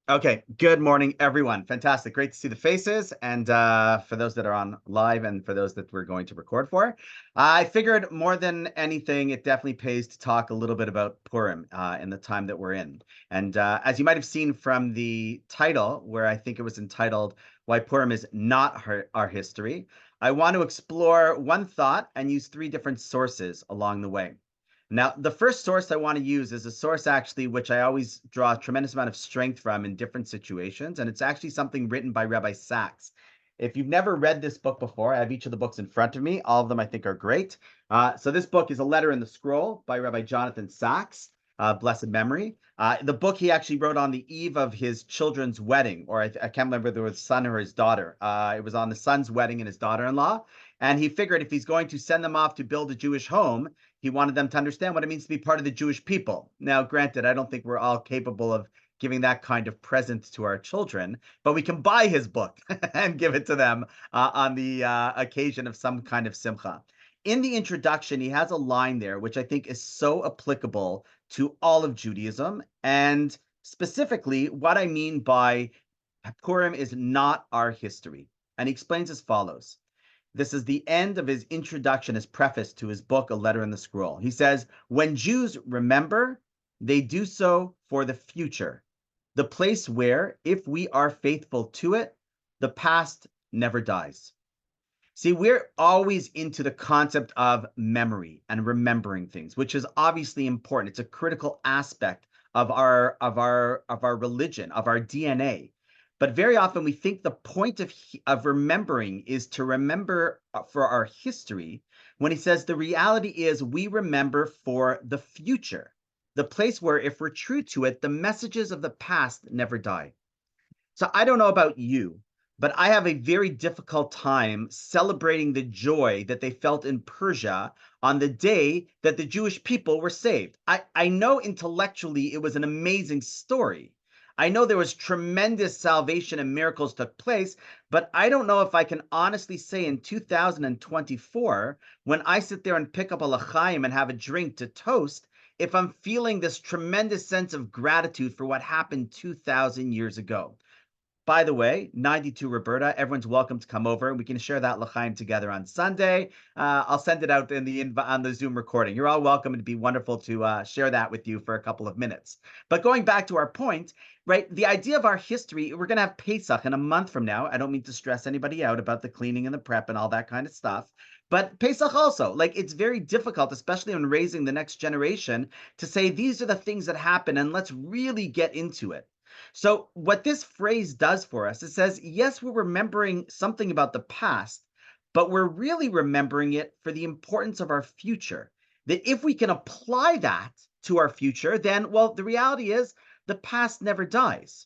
Okay, good morning, everyone. Fantastic. Great to see the faces. And for those that are on live and for those that we're going to record for, I figured more than anything, it definitely pays to talk a little bit about Purim in the time that we're in. And as you might have seen from the title, where I think it was entitled Why Purim is Not Our History, I want to explore one thought and use three different sources along the way. Now, the first source I want to use is a source actually which I always draw a tremendous amount of strength from in different situations, and it's actually something written by Rabbi Sachs. If you've never read this book before, I have each of the books in front of me. All of them I think are great. So this book is A Letter in the Scroll by Rabbi Jonathan Sachs, blessed memory. The book he actually wrote on the eve of his children's wedding, or I can't remember if it was his son or his daughter. It was on the son's wedding and his daughter-in-law. And he figured if he's going to send them off to build a Jewish home, he wanted them to understand what it means to be part of the Jewish people. Now, granted, I don't think we're all capable of giving that kind of present to our children, but we can buy his book and give it to them on the occasion of some kind of simcha. In the introduction, he has a line there, which I think is so applicable to all of Judaism, and specifically what I mean by Purim is not our history. And he explains as follows. This is the end of his introduction, his preface to his book, A Letter in the Scroll. He says, when Jews remember, they do so for the future, the place where, if we are faithful to it, the past never dies. See, we're always into the concept of memory and remembering things, which is obviously important. It's a critical aspect of our religion, of our DNA. But very often we think the point of remembering is to remember for our history, when he says the reality is we remember for the future, the place where, if we're true to it, the messages of the past never die. So I don't know about you, but I have a very difficult time celebrating the joy that they felt in Persia on the day that the Jewish people were saved. I know intellectually it was an amazing story. I know there was tremendous salvation and miracles took place, but I don't know if I can honestly say in 2024, when I sit there and pick up a l'chaim and have a drink to toast, if I'm feeling this tremendous sense of gratitude for what happened 2,000 years ago. By the way, 92 Roberta, everyone's welcome to come over. We can share that l'chaim together on Sunday. I'll send it out on the Zoom recording. You're all welcome. It'd be wonderful to share that with you for a couple of minutes. But going back to our point, right, the idea of our history, we're going to have Pesach in a month from now. I don't mean to stress anybody out about the cleaning and the prep and all that kind of stuff. But Pesach also, like, it's very difficult, especially when raising the next generation, to say these are the things that happen and let's really get into it. So what this phrase does for us, it says, yes, we're remembering something about the past, but we're really remembering it for the importance of our future. That if we can apply that to our future, then, well, the reality is the past never dies.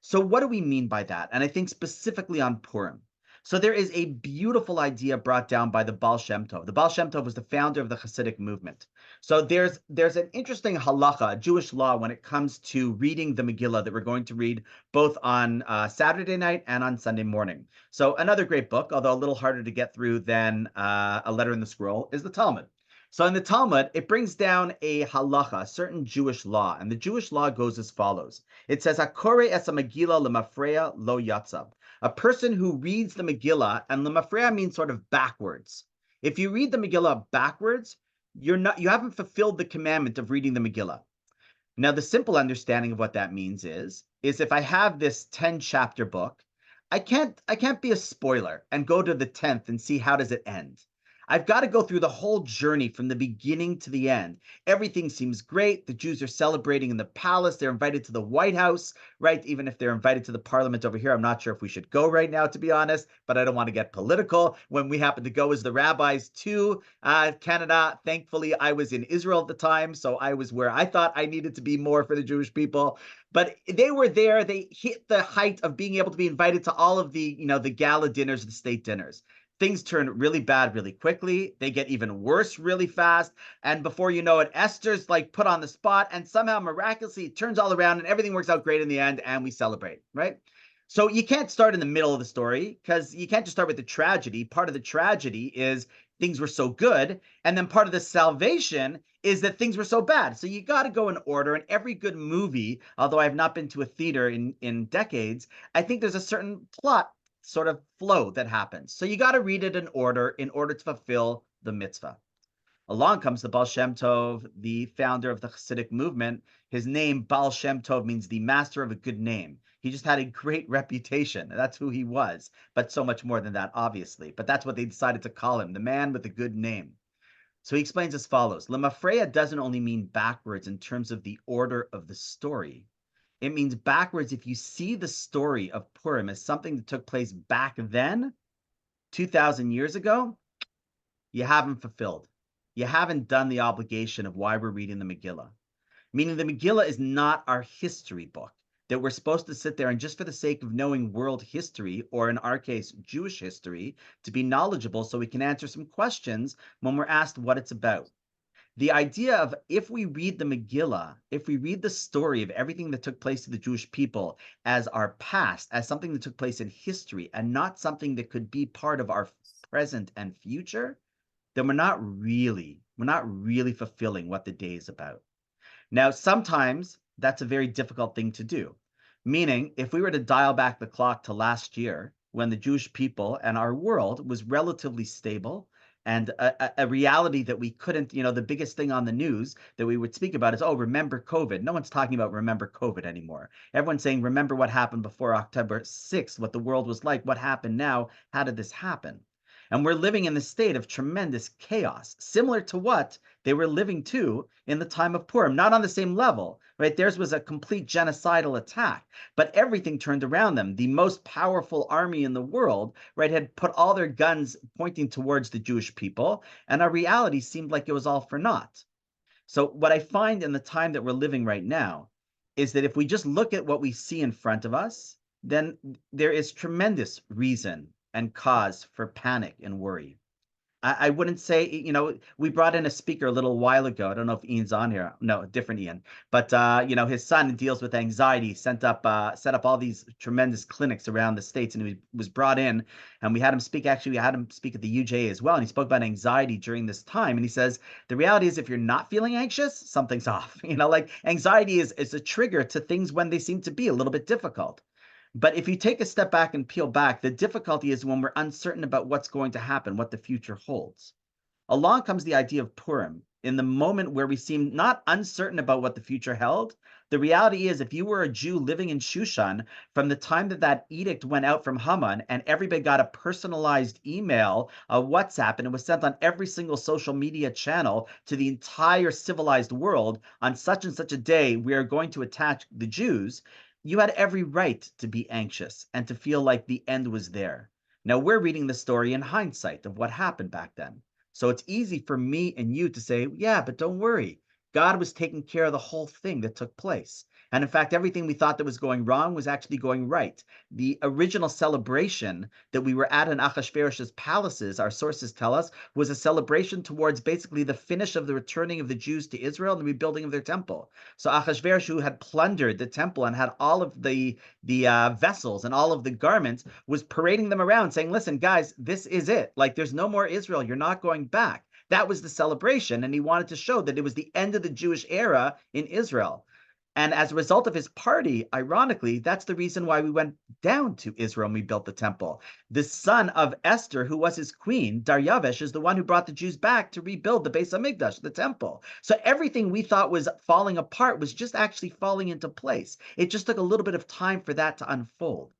So what do we mean by that? And I think specifically on Purim. So there is a beautiful idea brought down by the Baal Shem Tov. The Baal Shem Tov was the founder of the Hasidic movement. So there's an interesting halacha, Jewish law, when it comes to reading the Megillah that we're going to read both on Saturday night and on Sunday morning. So another great book, although a little harder to get through than A Letter in the Scroll, is the Talmud. So in the Talmud, it brings down a halacha, a certain Jewish law, and the Jewish law goes as follows. It says, "Hakore es Megillah lemafreya lo yatzab." A person who reads the Megillah, and lemafreya means sort of backwards. If you read the Megillah backwards, you haven't fulfilled the commandment of reading the Megillah. Now, the simple understanding of what that means is if I have this 10-chapter book, I can't be a spoiler and go to the 10th and see how does it end. I've got to go through the whole journey from the beginning to the end. Everything seems great. The Jews are celebrating in the palace. They're invited to the White House, right? Even if they're invited to the parliament over here, I'm not sure if we should go right now, to be honest, but I don't want to get political. When we happen to go as the rabbis to Canada, thankfully, I was in Israel at the time, so I was where I thought I needed to be more for the Jewish people. But they were there. They hit the height of being able to be invited to all of the, the gala dinners, the state dinners. Things turn really bad really quickly. They get even worse really fast. And before you know it, Esther's like put on the spot, and somehow miraculously it turns all around and everything works out great in the end, and we celebrate, right? So you can't start in the middle of the story, because you can't just start with the tragedy. Part of the tragedy is things were so good. And then part of the salvation is that things were so bad. So you got to go in order. And every good movie, although I have not been to a theater in decades, I think there's a certain plot sort of flow that happens. So you got to read it in order to fulfill the mitzvah. Along comes the Baal Shem Tov, the founder of the Hasidic movement. His name, Baal Shem Tov, means the master of a good name. He just had a great reputation. That's who he was, but so much more than that, obviously. But that's what they decided to call him, the man with a good name. So he explains as follows. Lemafreya doesn't only mean backwards in terms of the order of the story. It means backwards if you see the story of Purim as something that took place back then, 2,000 years ago, you haven't fulfilled. You haven't done the obligation of why we're reading the Megillah. Meaning the Megillah is not our history book that we're supposed to sit there and just for the sake of knowing world history, or in our case, Jewish history, to be knowledgeable so we can answer some questions when we're asked what it's about. The idea of if we read the Megillah, if we read the story of everything that took place to the Jewish people as our past, as something that took place in history, and not something that could be part of our present and future, then we're not really fulfilling what the day is about. Now, sometimes that's a very difficult thing to do. Meaning, if we were to dial back the clock to last year, when the Jewish people and our world was relatively stable, and a reality that we couldn't, the biggest thing on the news that we would speak about is, oh, remember COVID. No one's talking about remember COVID anymore. Everyone's saying, remember what happened before October 6th, what the world was like, what happened now, how did this happen? And we're living in this state of tremendous chaos, similar to what they were living to in the time of Purim. Not on the same level, right? Theirs was a complete genocidal attack, but everything turned around them. The most powerful army in the world, right, had put all their guns pointing towards the Jewish people, and our reality seemed like it was all for naught. So what I find in the time that we're living right now is that if we just look at what we see in front of us, then there is tremendous reason and cause for panic and worry. I wouldn't say, we brought in a speaker a little while ago. I don't know if Ian's on here. No, different Ian. But, his son deals with anxiety, set up all these tremendous clinics around the States, and he was brought in, and we had him speak. Actually, we had him speak at the UJA as well, and he spoke about anxiety during this time. And he says, the reality is if you're not feeling anxious, something's off. Like anxiety is a trigger to things when they seem to be a little bit difficult. But if you take a step back and peel back, the difficulty is when we're uncertain about what's going to happen, what the future holds. Along comes the idea of Purim. In the moment where we seem not uncertain about what the future held, the reality is if you were a Jew living in Shushan, from the time that edict went out from Haman and everybody got a personalized email, a WhatsApp, and it was sent on every single social media channel to the entire civilized world, on such and such a day, we are going to attack the Jews, you had every right to be anxious and to feel like the end was there. Now we're reading the story in hindsight of what happened back then. So it's easy for me and you to say, yeah, but don't worry. God was taking care of the whole thing that took place. And in fact, everything we thought that was going wrong was actually going right. The original celebration that we were at in Achashverosh's palaces, our sources tell us, was a celebration towards basically the finish of the returning of the Jews to Israel and the rebuilding of their temple. So Achashverosh, who had plundered the temple and had all of the vessels and all of the garments, was parading them around saying, listen, guys, this is it. Like, there's no more Israel. You're not going back. That was the celebration. And he wanted to show that it was the end of the Jewish era in Israel. And as a result of his party, ironically, that's the reason why we went down to Israel and we built the temple. The son of Esther, who was his queen, Daryavesh, is the one who brought the Jews back to rebuild the Beis Hamikdash, the temple. So everything we thought was falling apart was just actually falling into place. It just took a little bit of time for that to unfold.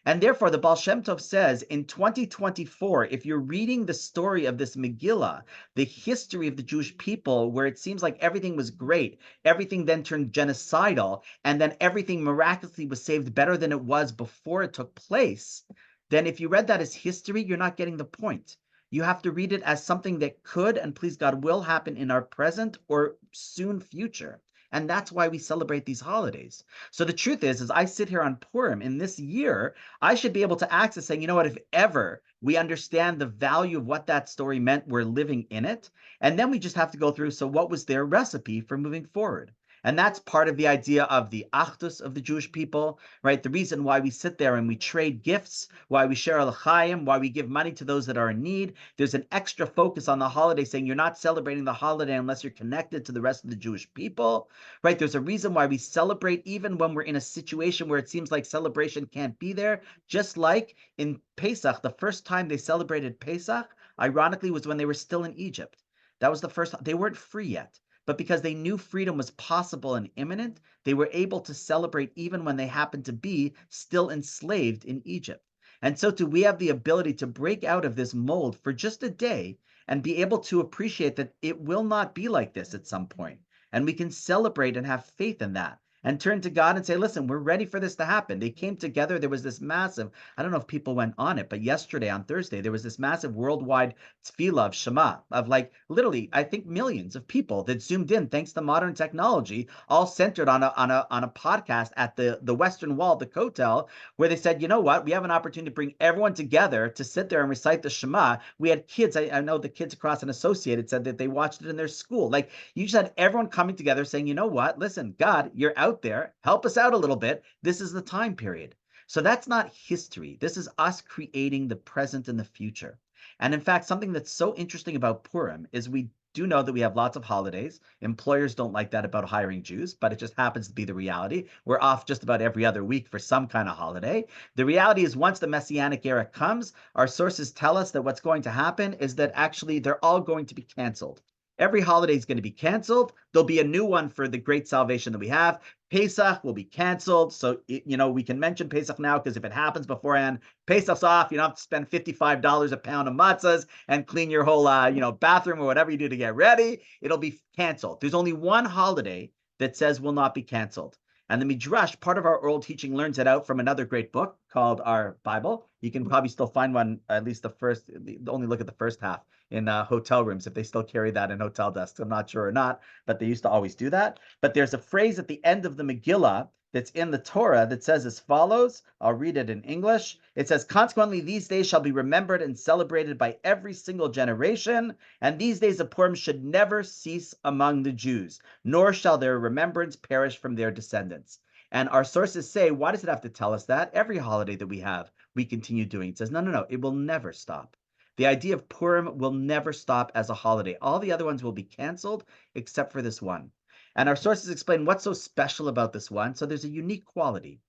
And therefore, the Baal Shem Tov says in 2024, if you're reading the story of this Megillah, the history of the Jewish people, where it seems like everything was great, everything then turned genocidal, and then everything miraculously was saved better than it was before it took place, then if you read that as history, you're not getting the point. You have to read it as something that could, and please God, will happen in our present or soon future. And that's why we celebrate these holidays. So the truth is, as I sit here on Purim in this year, I should be able to access saying, you know what, if ever we understand the value of what that story meant, we're living in it. And then we just have to go through, so what was their recipe for moving forward? And that's part of the idea of the achdus of the Jewish people, right? The reason why we sit there and we trade gifts, why we share al-chaim, why we give money to those that are in need. There's an extra focus on the holiday saying you're not celebrating the holiday unless you're connected to the rest of the Jewish people, right? There's a reason why we celebrate even when we're in a situation where it seems like celebration can't be there. Just like in Pesach, the first time they celebrated Pesach, ironically, was when they were still in Egypt. That was the first time. They weren't free yet. But because they knew freedom was possible and imminent, they were able to celebrate even when they happened to be still enslaved in Egypt. And so too, we have the ability to break out of this mold for just a day and be able to appreciate that it will not be like this at some point. And we can celebrate and have faith in that and turn to God and say, listen, we're ready for this to happen. They came together. There was this massive, I don't know if people went on it, but yesterday on Thursday, there was this massive worldwide tefillah of Shema of like literally, I think millions of people that zoomed in thanks to modern technology, all centered on a podcast at the Western Wall, the Kotel, where they said, you know what, we have an opportunity to bring everyone together to sit there and recite the Shema. We had kids, I know the kids across an associated said that they watched it in their school. Like you just had everyone coming together saying, you know what, listen, God, you're out there, help us out a little bit. This is the time period. So that's not history. This is us creating the present and the future. And in fact, something that's so interesting about Purim is we do know that we have lots of holidays. Employers don't like that about hiring Jews, but it just happens to be the reality. We're off just about every other week for some kind of holiday. The reality is once the Messianic era comes, our sources tell us that what's going to happen is that actually they're all going to be canceled. Every holiday is going to be canceled. There'll be a new one for the great salvation that we have. Pesach will be canceled. So, we can mention Pesach now because if it happens beforehand, Pesach's off. You don't have to spend $55 a pound of matzahs and clean your whole, bathroom or whatever you do to get ready. It'll be canceled. There's only one holiday that says will not be canceled. And the Midrash, part of our oral teaching, learns it out from another great book called our Bible. You can probably still find one, at least only look at the first half in hotel rooms, if they still carry that in hotel desks. I'm not sure or not, but they used to always do that. But there's a phrase at the end of the Megillah that's in the Torah that says as follows. I'll read it in English. It says, consequently, these days shall be remembered and celebrated by every single generation, and these days of Purim should never cease among the Jews, nor shall their remembrance perish from their descendants. And our sources say, why does it have to tell us that? Every holiday that we have, we continue doing. It says, no, it will never stop. The idea of Purim will never stop as a holiday. All the other ones will be canceled except for this one. And our sources explain what's so special about this one. So there's a unique quality,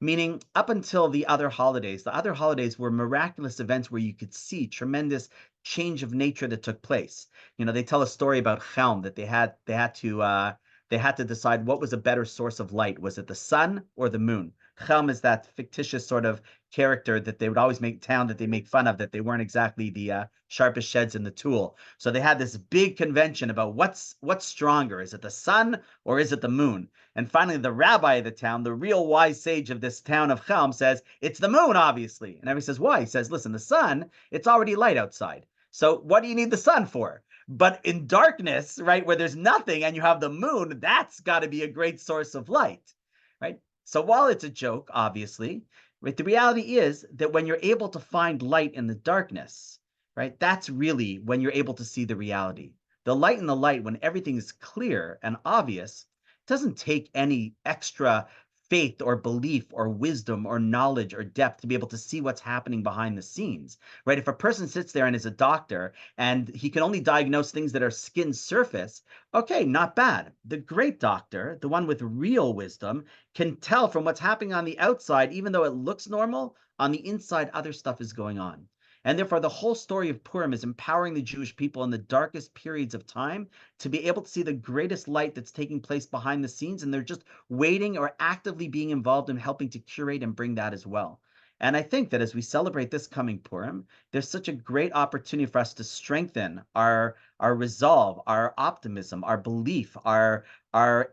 meaning up until the other holidays were miraculous events where you could see tremendous change of nature that took place. They tell a story about Chelm that they had to decide what was a better source of light. Was it the sun or the moon? Chelm is that fictitious sort of character that they would always make that they make fun of, that they weren't exactly the sharpest sheds in the tool. So they had this big convention about what's stronger. Is it the sun or is it the moon? And finally, the rabbi of the town, the real wise sage of this town of Chelm, says, it's the moon, obviously. And everybody says, why? He says, listen, the sun, it's already light outside. So what do you need the sun for? But in darkness, right, where there's nothing and you have the moon, that's got to be a great source of light, right? So while it's a joke, obviously, right, the reality is that when you're able to find light in the darkness, right, that's really when you're able to see the reality. The light in the light, when everything is clear and obvious, doesn't take any extra faith or belief or wisdom or knowledge or depth to be able to see what's happening behind the scenes, right? If a person sits there and is a doctor and he can only diagnose things that are skin surface, okay, not bad. The great doctor, the one with real wisdom, can tell from what's happening on the outside, even though it looks normal, on the inside, other stuff is going on. And therefore, the whole story of Purim is empowering the Jewish people in the darkest periods of time to be able to see the greatest light that's taking place behind the scenes. And they're just waiting or actively being involved in helping to curate and bring that as well. And I think that as we celebrate this coming Purim, there's such a great opportunity for us to strengthen our resolve, our optimism, our belief, our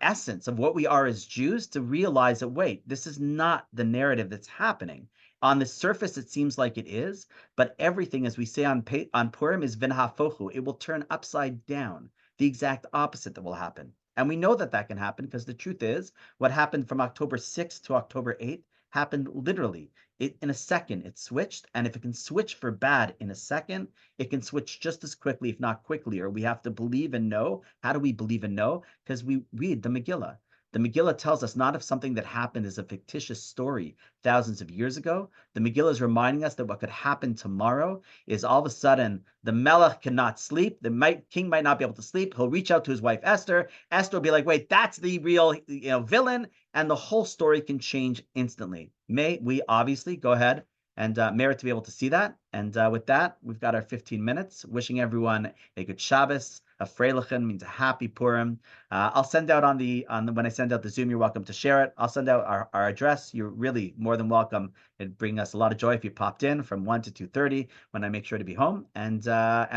essence of what we are as Jews, to realize that, wait, this is not the narrative that's happening. On the surface, it seems like it is, but everything, as we say on Purim, is vinhafochu. It will turn upside down, the exact opposite that will happen. And we know that that can happen because the truth is, what happened from October 6th to October 8th happened literally. In a second, it switched. And if it can switch for bad in a second, it can switch just as quickly, if not quickly. Or we have to believe and know. How do we believe and know? Because we read the Megillah. The Megillah tells us not of something that happened as a fictitious story thousands of years ago. The Megillah is reminding us that what could happen tomorrow is all of a sudden the Melech cannot sleep. The king might not be able to sleep. He'll reach out to his wife Esther. Esther will be like, wait, that's the real villain. And the whole story can change instantly. May we obviously go ahead and merit to be able to see that. And with that, we've got our 15 minutes. Wishing everyone a good Shabbos. A Freilichen means a happy Purim. I'll send out when I send out the Zoom, you're welcome to share it. I'll send out our address. You're really more than welcome. It'd bring us a lot of joy if you popped in from 1 to 2:30 when I make sure to be home. And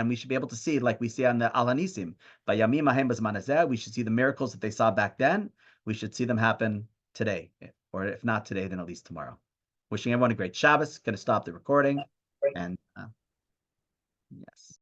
we should be able to see, like we see on the Al Hanisim, by Yamim Ahem Bazman Hazeh, we should see the miracles that they saw back then. We should see them happen today, or if not today, then at least tomorrow. Wishing everyone a great Shabbos. Going to stop the recording. And yes.